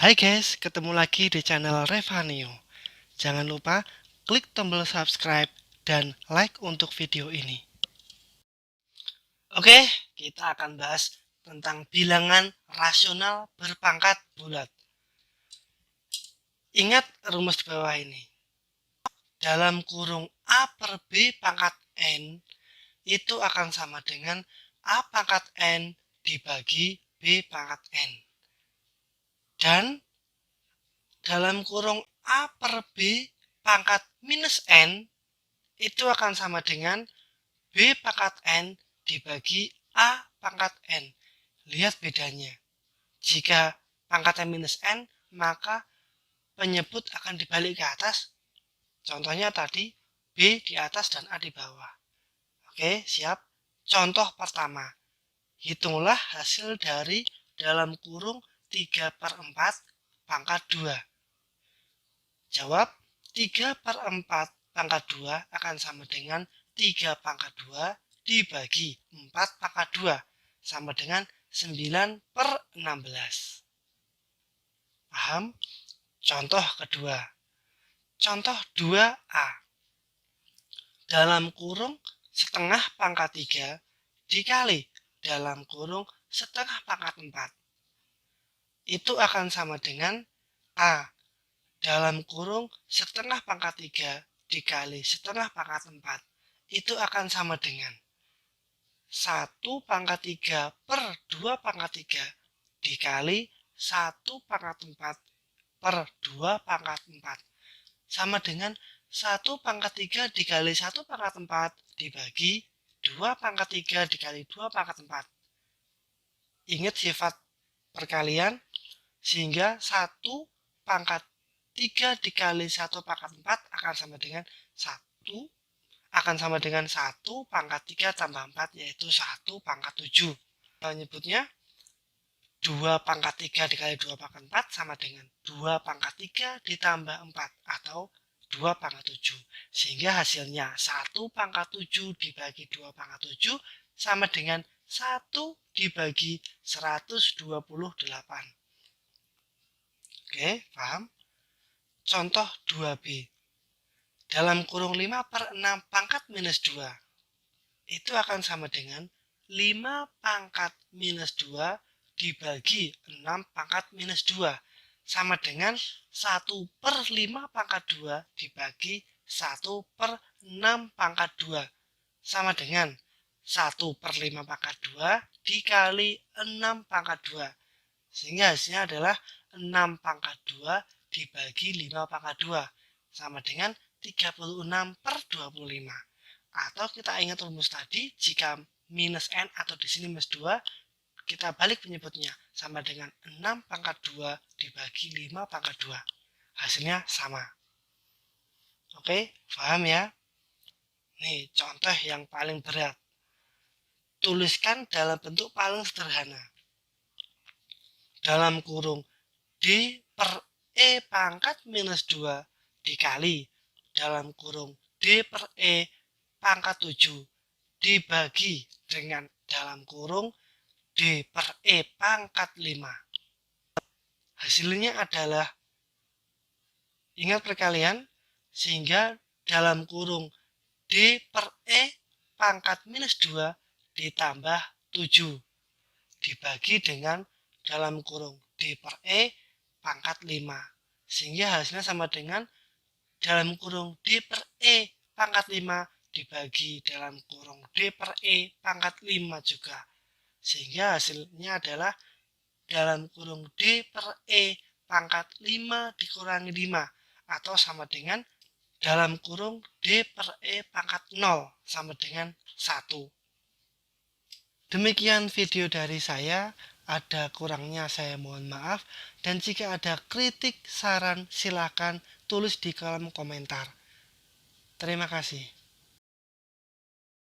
Hai guys, ketemu lagi di channel Revanio. Jangan lupa klik tombol subscribe dan like untuk video ini. Oke, kita akan bahas tentang bilangan rasional berpangkat bulat. Ingat rumus di bawah ini. Dalam kurung A per B pangkat N itu akan sama dengan A pangkat N dibagi B pangkat N. Dan dalam kurung A per B pangkat minus N itu akan sama dengan B pangkat N dibagi A pangkat N. Lihat bedanya. Jika pangkatnya minus N, maka penyebut akan dibalik ke atas. Contohnya tadi, B di atas dan A di bawah. Oke, siap. Contoh pertama. Hitunglah hasil dari dalam kurung 3/4 pangkat 2. Jawab, 3/4 pangkat 2 akan sama dengan 3 pangkat 2 dibagi 4 pangkat 2 sama dengan 9/16. Paham? Contoh kedua. Contoh 2A. Dalam kurung setengah pangkat 3 dikali dalam kurung setengah pangkat 4. Itu akan sama dengan A dalam kurung setengah pangkat 3 dikali setengah pangkat 4 itu akan sama dengan 1 pangkat 3 per 2 pangkat 3 dikali 1 pangkat 4 per 2 pangkat 4 sama dengan 1 pangkat 3 dikali 1 pangkat 4 dibagi 2 pangkat 3 dikali 2 pangkat 4. Ingat sifat perkalian sehingga 1 pangkat 3 dikali 1 pangkat 4 akan sama dengan 1 pangkat 3 tambah 4 yaitu 1 pangkat 7. Menyebutnya 2 pangkat 3 dikali 2 pangkat 4 sama dengan 2 pangkat 3 ditambah 4 atau 2 pangkat 7. Sehingga hasilnya 1 pangkat 7 dibagi 2 pangkat 7 sama dengan 1 dibagi 128. Oke, paham? Contoh 2B. Dalam kurung 5/6 pangkat minus 2. Itu akan sama dengan 5 pangkat minus 2 dibagi 6 pangkat minus 2. Sama dengan 1/5 pangkat 2 dibagi 1/6 pangkat 2. Sama dengan 1/5 pangkat 2 dikali 6 pangkat 2. Sehingga hasilnya adalah 6 pangkat 2 dibagi 5 pangkat 2. Sama dengan 36/25. Atau kita ingat rumus tadi, jika minus N atau di sini minus 2, kita balik penyebutnya. Sama dengan 6 pangkat 2 dibagi 5 pangkat 2. Hasilnya sama. Oke, paham ya? Nih, contoh yang paling berat. Tuliskan dalam bentuk paling sederhana. Dalam kurung D per E pangkat minus 2 dikali dalam kurung D per E pangkat 7 dibagi dengan dalam kurung D per E pangkat 5. Hasilnya adalah, ingat perkalian, sehingga dalam kurung D per E pangkat minus 2 ditambah 7 dibagi dengan dalam kurung D per E pangkat 5. Sehingga hasilnya sama dengan dalam kurung D per E pangkat 5 dibagi dalam kurung D per E pangkat 5 juga. Sehingga hasilnya adalah dalam kurung D per E pangkat 5 dikurangi 5 atau sama dengan dalam kurung D per E pangkat 0 sama dengan 1. Demikian video dari saya. Ada kurangnya saya mohon maaf. Dan jika ada kritik, saran, silakan tulis di kolom komentar. Terima kasih.